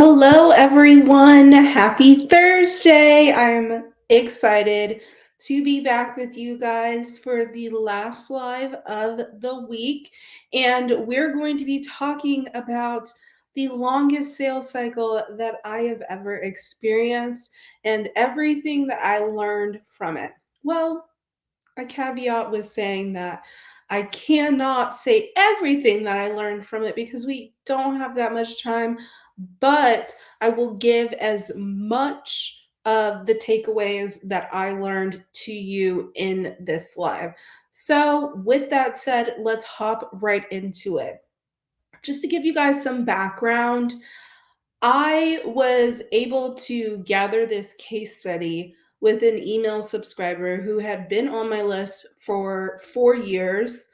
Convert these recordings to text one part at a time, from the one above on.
Hello, everyone. Happy Thursday. I'm excited to be back with you guys for the last live of the week. And we're going to be talking about the longest sales cycle that I have ever experienced and everything that I learned from it. Well, a caveat with saying that I cannot say everything that I learned from it because we don't have that much time, but I will give as much of the takeaways that I learned to you in this live. So, with that said, let's hop right into it. Just to give you guys some background, I was able to gather this case study with an email subscriber who had been on my list for 4 years.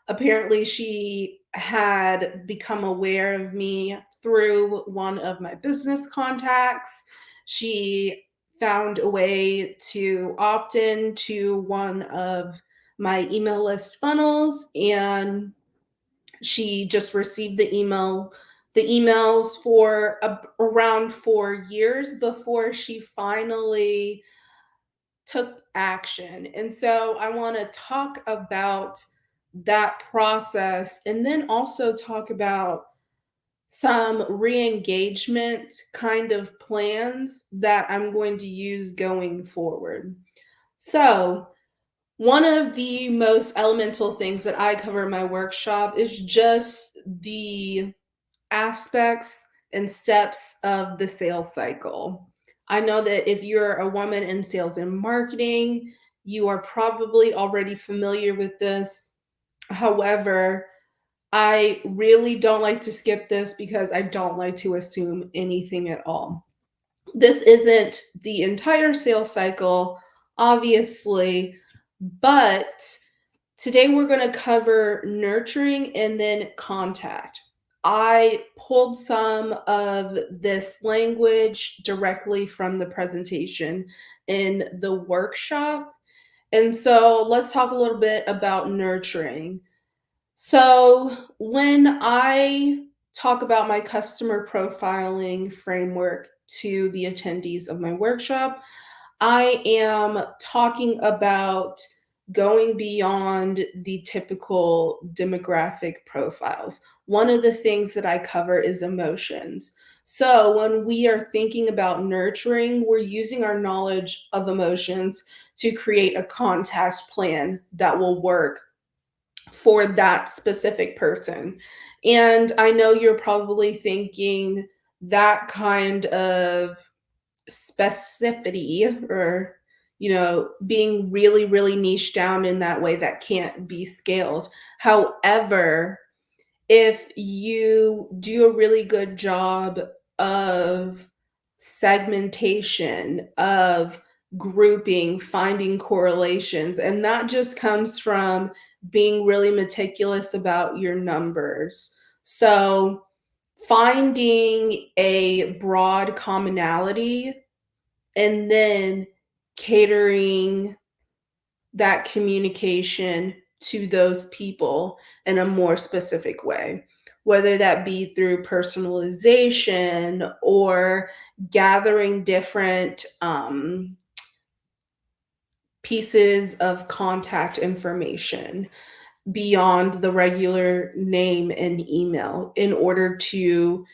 Apparently, she had become aware of me through one of my business contacts. She found a way to opt in to one of my email list funnels, and she just received the emails for around 4 years before she finally took action. And so I want to talk about that process and then also talk about some re-engagement kind of plans that I'm going to use going forward. So, one of the most elemental things that I cover in my workshop is just the aspects and steps of the sales cycle. I know that if you're a woman in sales and marketing, you are probably already familiar with this. However, I really don't like to skip this because I don't like to assume anything at all. This isn't the entire sales cycle, obviously, but today we're going to cover nurturing and then contact. I pulled some of this language directly from the presentation in the workshop. And so let's talk a little bit about nurturing. So, when I talk about my customer profiling framework to the attendees of my workshop, I am talking about going beyond the typical demographic profiles. One of the things that I cover is emotions. So, when we are thinking about nurturing, we're using our knowledge of emotions to create a contact plan that will work for that specific person. And I know you're probably thinking that kind of specificity or being really really niche down in that way that can't be scaled. However, if you do a really good job of segmentation, of grouping, finding correlations, and that just comes from being really meticulous about your numbers. So, finding a broad commonality and then catering that communication to those people in a more specific way, whether that be through personalization or gathering different pieces of contact information beyond the regular name and email in order to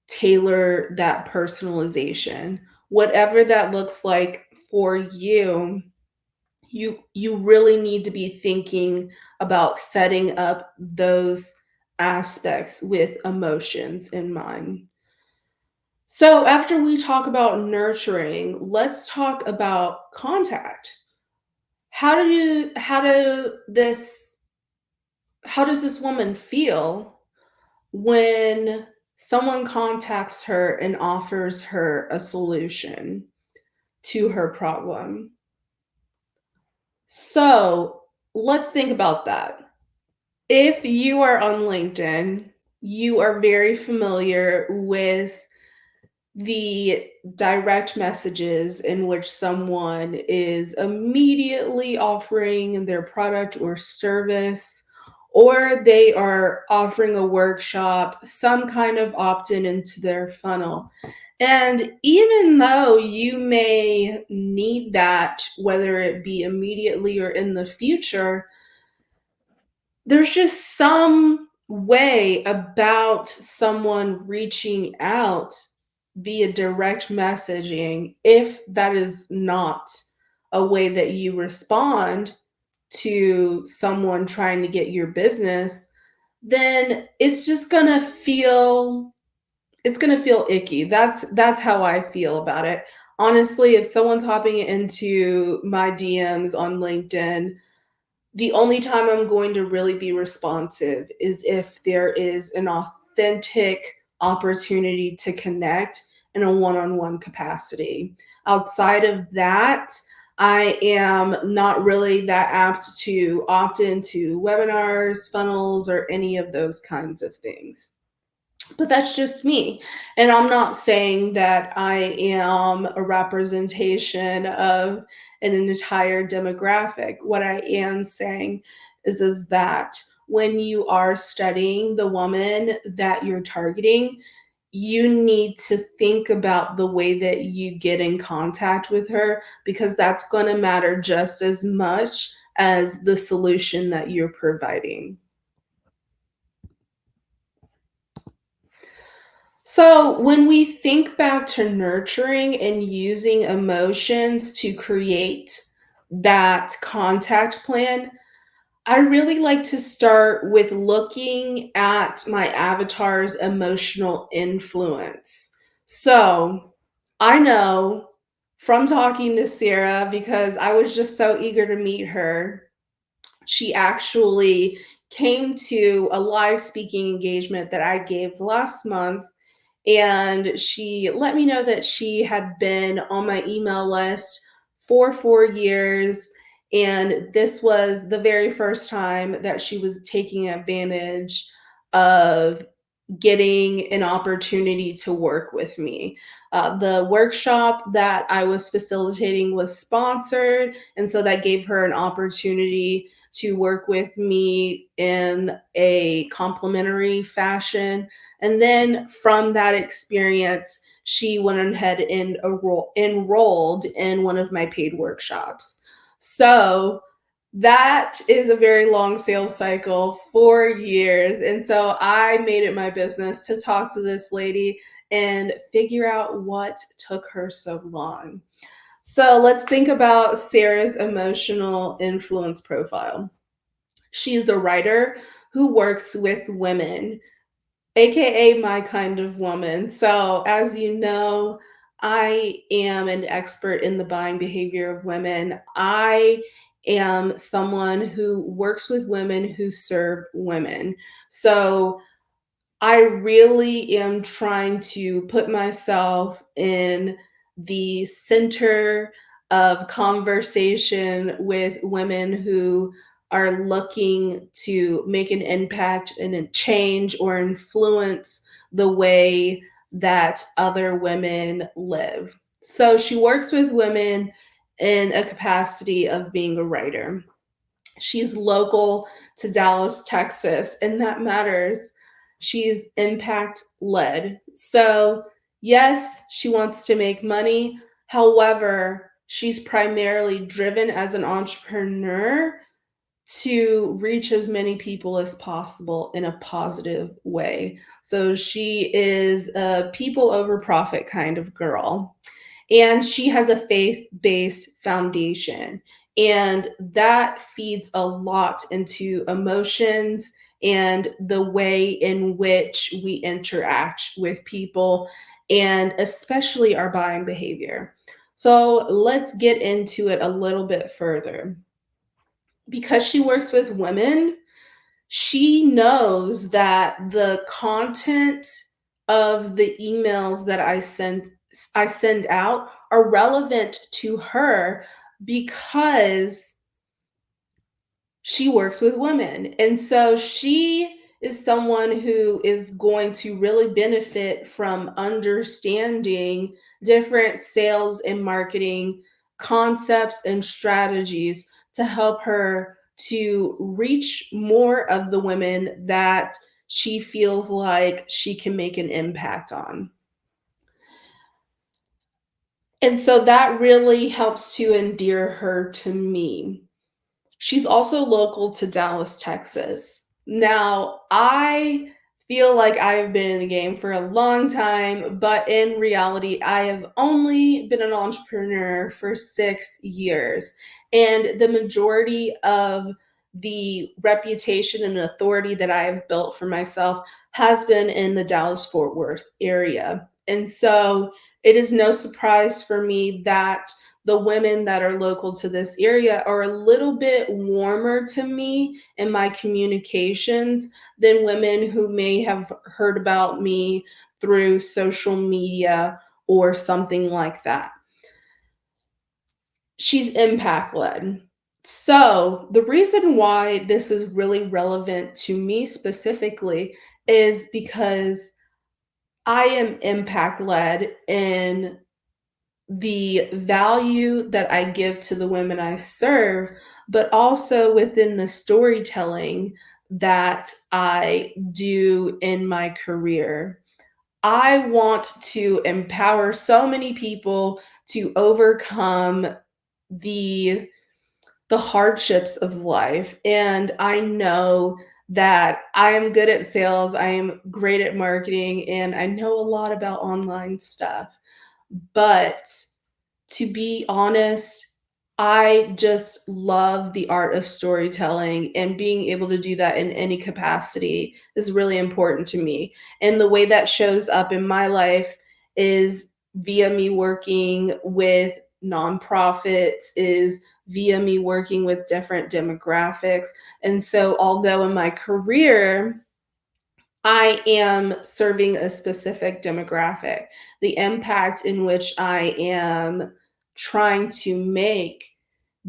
tailor that personalization. Whatever that looks like for you, you really need to be thinking about setting up those aspects with emotions in mind. So after we talk about nurturing, let's talk about contact. How do you how does this woman feel when someone contacts her and offers her a solution to her problem? So let's think about that. If you are on LinkedIn, you are very familiar with the direct messages in which someone is immediately offering their product or service, or they are offering a workshop, some kind of opt in into their funnel. And even though you may need that, whether it be immediately or in the future, there's just some way about someone reaching out via direct messaging, if that is not a way that you respond to someone trying to get your business, then it's going to feel icky. That's how I feel about it. Honestly, if someone's hopping into my DMs on LinkedIn, the only time I'm going to really be responsive is if there is an authentic opportunity to connect in a one-on-one capacity. Outside of that, I am not really that apt to opt into webinars, funnels, or any of those kinds of things. But that's just me. And I'm not saying that I am a representation of an entire demographic. What I am saying is that when you are studying the woman that you're targeting, you need to think about the way that you get in contact with her, because that's going to matter just as much as the solution that you're providing. So, when we think back to nurturing and using emotions to create that contact plan, I really like to start with looking at my avatar's emotional influence. So, I know from talking to Sarah, because I was just so eager to meet her, she actually came to a live speaking engagement that I gave last month, and she let me know that she had been on my email list for 4 years. And this was the very first time that she was taking advantage of getting an opportunity to work with me. The workshop that I was facilitating was sponsored, and so that gave her an opportunity to work with me in a complimentary fashion. And then from that experience, she went ahead and enrolled in one of my paid workshops. So that is a very long sales cycle, 4 years. And so I made it my business to talk to this lady and figure out what took her so long. So let's think about Sarah's emotional influence profile. She is a writer who works with women, AKA my kind of woman. So, as you know, I am an expert in the buying behavior of women. I am someone who works with women who serve women. So, I really am trying to put myself in the center of conversation with women who are looking to make an impact and a change or influence the way that other women live. So she works with women in a capacity of being a writer. She's local to Dallas, Texas, and that matters. She's impact led. So, yes, she wants to make money. However, she's primarily driven as an entrepreneur to reach as many people as possible in a positive way. So, she is a people over profit kind of girl, and she has a faith-based foundation, and that feeds a lot into emotions and the way in which we interact with people, and especially our buying behavior. So let's get into it a little bit further. Because she works with women, she knows that the content of the emails that I send out are relevant to her, because she works with women. And so she is someone who is going to really benefit from understanding different sales and marketing concepts and strategies to help her to reach more of the women that she feels like she can make an impact on. And so that really helps to endear her to me. She's also local to Dallas, Texas. Now, I feel like I have been in the game for a long time, but in reality, I have only been an entrepreneur for 6 years. And the majority of the reputation and authority that I have built for myself has been in the Dallas Fort Worth area. And so it is no surprise for me that the women that are local to this area are a little bit warmer to me in my communications than women who may have heard about me through social media or something like that. She's impact led. So, the reason why this is really relevant to me specifically is because I am impact led in the value that I give to the women I serve, but also within the storytelling that I do in my career. I want to empower so many people to overcome the the hardships of life, and I know that I am good at sales, I am great at marketing, and I know a lot about online stuff. But to be honest, I just love the art of storytelling, and being able to do that in any capacity is really important to me. And the way that shows up in my life is via me working with nonprofits, is via me working with different demographics. And so, although in my career, I am serving a specific demographic, the impact in which I am trying to make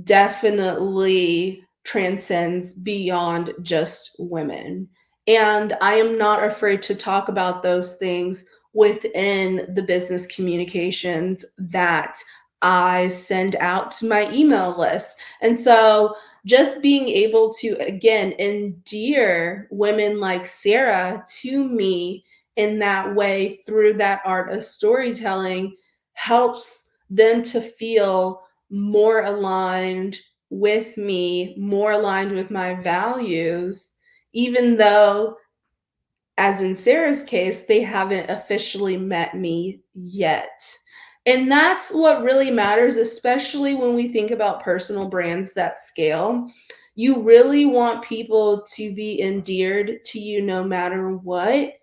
definitely transcends beyond just women. And I am not afraid to talk about those things within the business communications that I send out to my email list. And so just being able to, again, endear women like Sarah to me in that way through that art of storytelling helps them to feel more aligned with me, more aligned with my values, even though, as in Sarah's case, they haven't officially met me yet. And that's what really matters, especially when we think about personal brands that scale. You really want people to be endeared to you no matter what.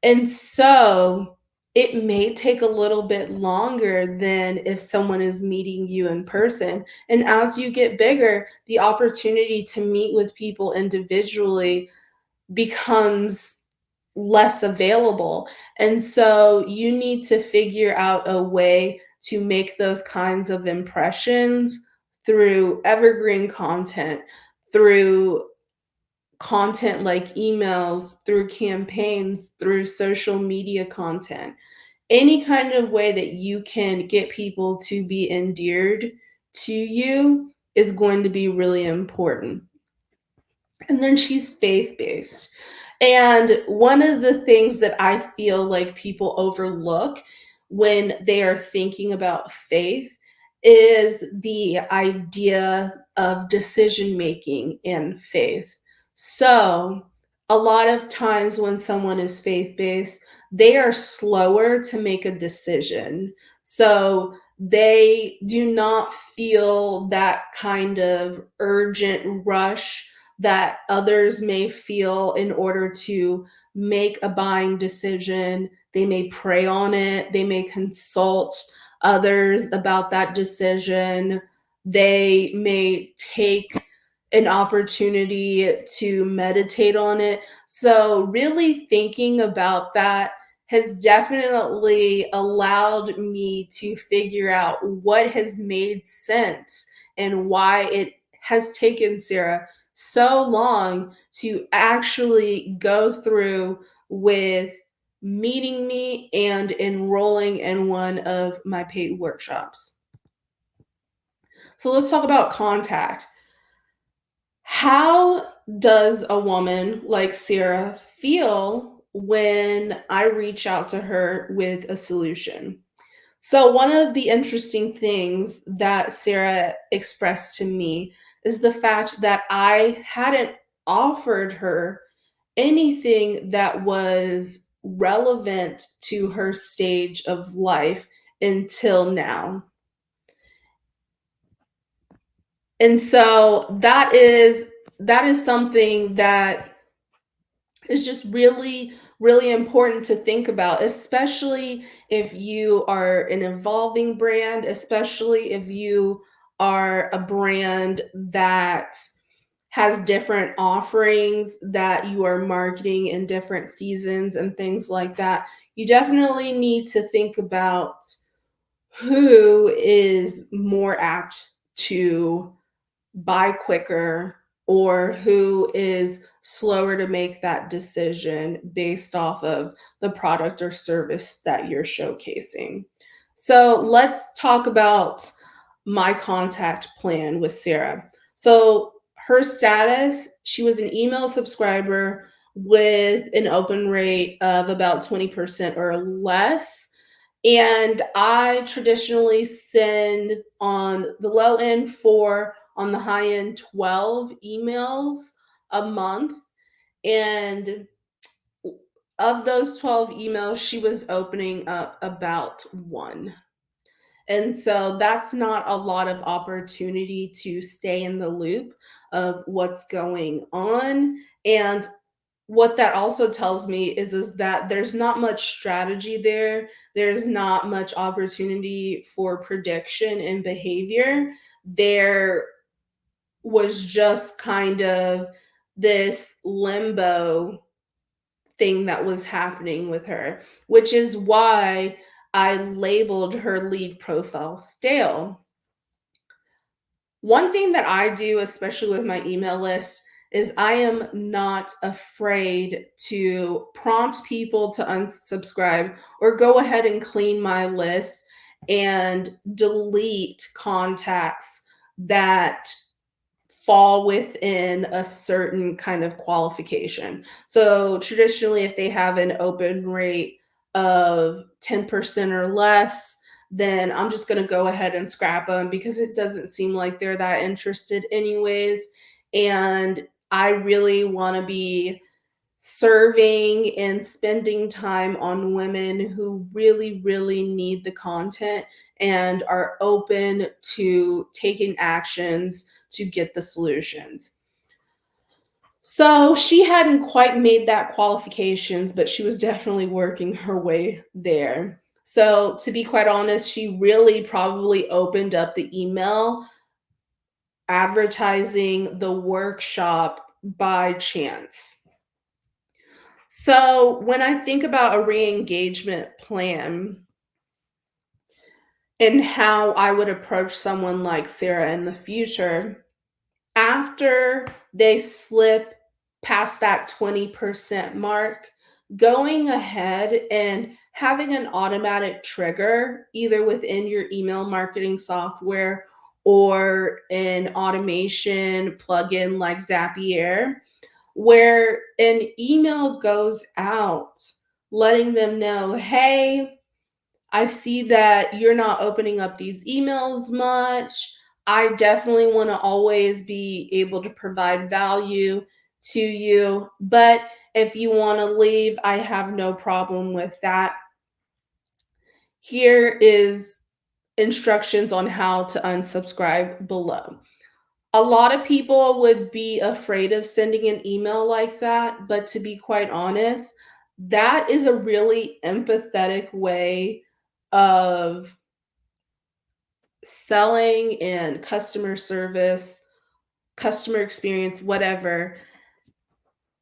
And so it may take a little bit longer than if someone is meeting you in person. And as you get bigger, the opportunity to meet with people individually becomes less available. And so you need to figure out a way to make those kinds of impressions through evergreen content, through content like emails, through campaigns, through social media content. Any kind of way that you can get people to be endeared to you is going to be really important. And then she's faith based. And one of the things that I feel like people overlook when they are thinking about faith is the idea of decision making in faith. So, a lot of times when someone is faith based, they are slower to make a decision. So, they do not feel that kind of urgent rush that others may feel in order to make a buying decision. They may pray on it, they may consult others about that decision. They may take an opportunity to meditate on it. So, really thinking about that has definitely allowed me to figure out what has made sense and why it has taken Sarah so long to actually go through with meeting me and enrolling in one of my paid workshops. So let's talk about contact. How does a woman like Sarah feel when I reach out to her with a solution? So, one of the interesting things that Sarah expressed to me is the fact that I hadn't offered her anything that was relevant to her stage of life until now. And so that is something that is just really, really important to think about, especially if you are an evolving brand, especially if you are a brand that has different offerings that you are marketing in different seasons and things like that. You definitely need to think about who is more apt to buy quicker or who is slower to make that decision based off of the product or service that you're showcasing. So let's talk about my contact plan with Sarah. So her status, she was an email subscriber with an open rate of about 20% or less. And I traditionally send on the low end 4, on the high end 12 emails a month. And of those 12 emails, she was opening up about one. And so that's not a lot of opportunity to stay in the loop of what's going on. And what that also tells me is that there's not much strategy there. There's not much opportunity for prediction and behavior. There was just kind of this limbo thing that was happening with her, which is why I labeled her lead profile stale. One thing that I do, especially with my email list, is I am not afraid to prompt people to unsubscribe or go ahead and clean my list and delete contacts that fall within a certain kind of qualification. So traditionally, if they have an open rate of 10% or less, then I'm just going to go ahead and scrap them because it doesn't seem like they're that interested, anyways. And I really want to be serving and spending time on women who really, really need the content and are open to taking actions to get the solutions. So she hadn't quite made that qualifications, but she was definitely working her way there. So to be quite honest, she really probably opened up the email advertising the workshop by chance. So when I think about a re-engagement plan and how I would approach someone like Sarah in the future, after they slip past that 20% mark, going ahead and having an automatic trigger either within your email marketing software or an automation plugin like Zapier, where an email goes out letting them know, hey, I see that you're not opening up these emails much. I definitely want to always be able to provide value to you. But if you want to leave, I have no problem with that. Here is instructions on how to unsubscribe below. A lot of people would be afraid of sending an email like that, but to be quite honest, that is a really empathetic way of selling and customer service, customer experience, whatever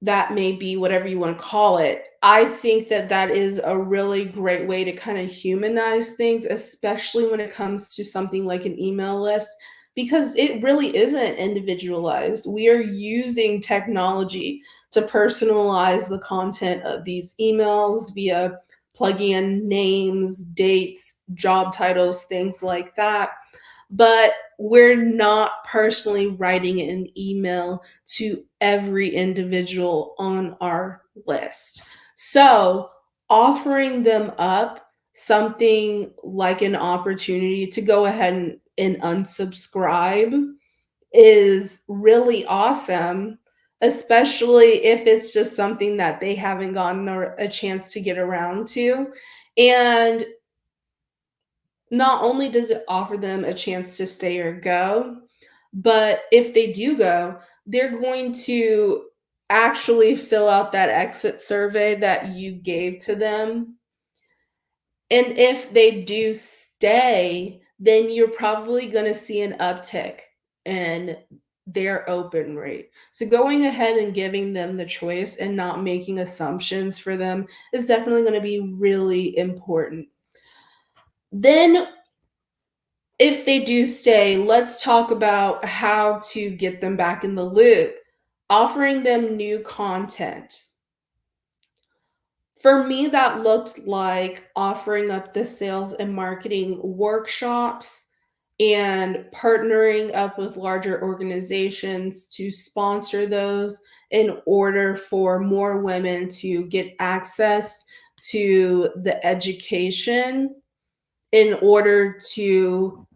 that may be, whatever you want to call it. I think that that is a really great way to kind of humanize things, especially when it comes to something like an email list, because it really isn't individualized. We are using technology to personalize the content of these emails via plugging in names, dates, job titles, things like that. but we're not personally writing an email to every individual on our list. So, offering them up something like an opportunity to go ahead and unsubscribe is really awesome, especially if it's just something that they haven't gotten a chance to get around to. And not only does it offer them a chance to stay or go, but if they do go, they're going to actually fill out that exit survey that you gave to them. And if they do stay, then you're probably going to see an uptick in their open rate. So going ahead and giving them the choice and not making assumptions for them is definitely going to be really important. Then if they do stay, let's talk about how to get them back in the loop. Offering them new content. For me, that looked like offering up the sales and marketing workshops and partnering up with larger organizations to sponsor those in order for more women to get access to the education in order to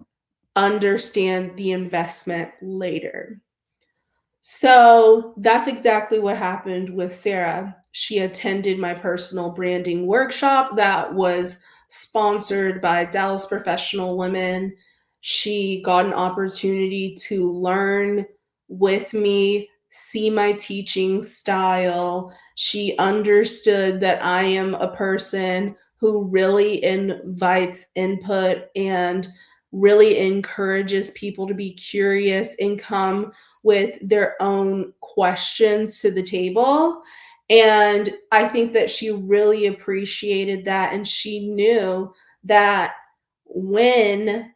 understand the investment later. So that's exactly what happened with Sarah. She attended my personal branding workshop that was sponsored by Dallas Professional Women. She got an opportunity to learn with me, see my teaching style. She understood that I am a person who really invites input and really encourages people to be curious and come with their own questions to the table. And I think that she really appreciated that. And she knew that when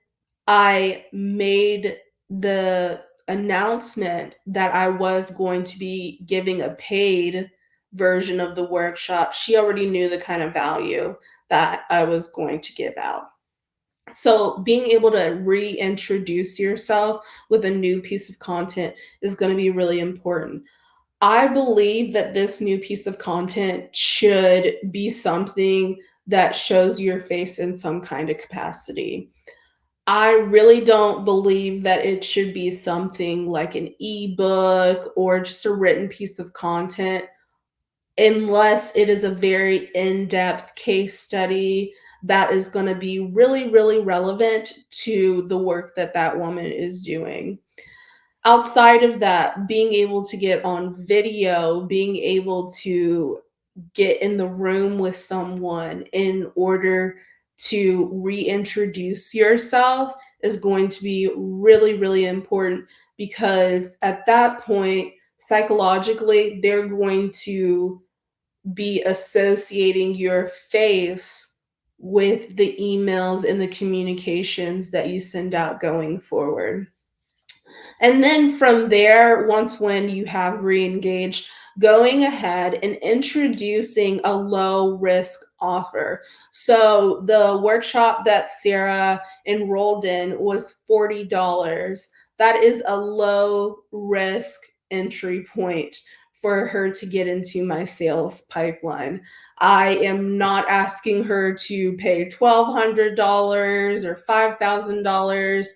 I made the announcement that I was going to be giving a paid version of the workshop, she already knew the kind of value that I was going to give out. So, being able to reintroduce yourself with a new piece of content is going to be really important. I believe that this new piece of content should be something that shows your face in some kind of capacity. I really don't believe that it should be something like an ebook or just a written piece of content unless it is a very in-depth case study that is going to be really, really relevant to the work that that woman is doing. Outside of that, being able to get on video, being able to get in the room with someone in order to reintroduce yourself is going to be really, really important because at that point, psychologically, they're going to be associating your face with the emails and the communications that you send out going forward. And then from there, once when you have re-engaged, going ahead and introducing a low risk offer. So the workshop that Sarah enrolled in was $40. That is a low risk entry point for her to get into my sales pipeline. I am not asking her to pay $1,200 or $5,000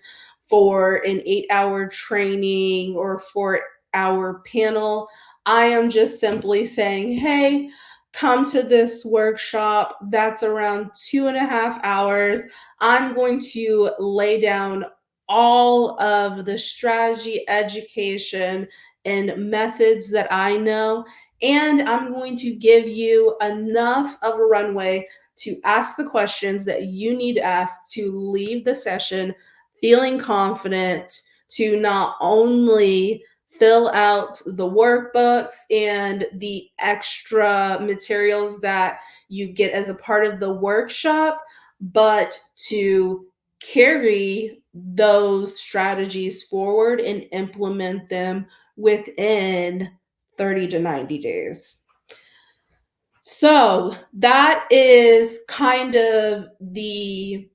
for an 8-hour training or 4-hour panel. I am just simply saying, hey, come to this workshop. That's around 2.5 hours. I'm going to lay down all of the strategy, education, and methods that I know. And I'm going to give you enough of a runway to ask the questions that you need to ask to leave the session feeling confident to not only fill out the workbooks and the extra materials that you get as a part of the workshop, but to carry those strategies forward and implement them within 30 to 90 days. So that is kind of the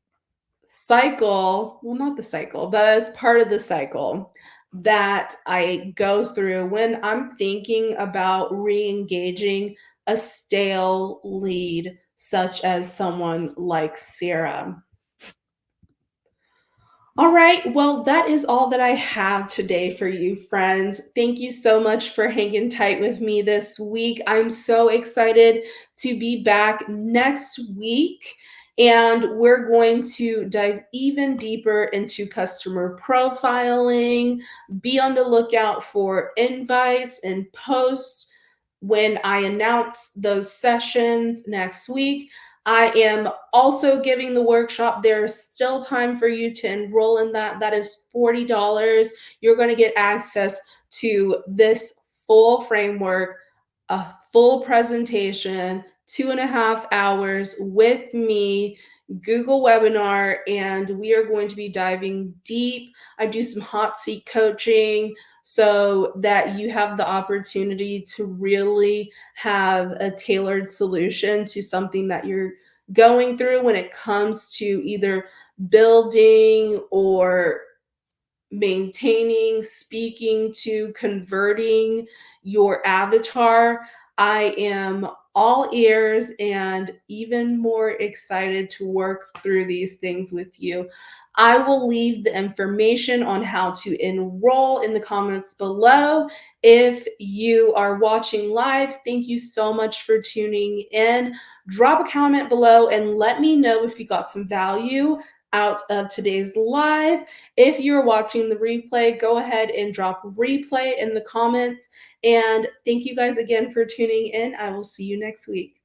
cycle, well, not the cycle, but as part of the cycle that I go through when I'm thinking about re-engaging a stale lead, such as someone like Sarah. All right. Well, that is all that I have today for you, friends. Thank you so much for hanging tight with me this week. I'm so excited to be back next week. And we're going to dive even deeper into customer profiling. Be on the lookout for invites and posts when I announce those sessions next week. I am also giving the workshop. There's still time for you to enroll in that. That is $40. You're going to get access to this full framework, a full presentation, 2.5 hours with me, Google webinar, and we are going to be diving deep. I do some hot seat coaching so that you have the opportunity to really have a tailored solution to something that you're going through when it comes to either building or maintaining, speaking to, converting your avatar. I am all ears and even more excited to work through these things with you. I will leave the information on how to enroll in the comments below. If you are watching live, thank you so much for tuning in. Drop a comment below and let me know if you got some value out of today's live. If you're watching the replay, go ahead and drop replay in the comments. And thank you guys again for tuning in. I will see you next week.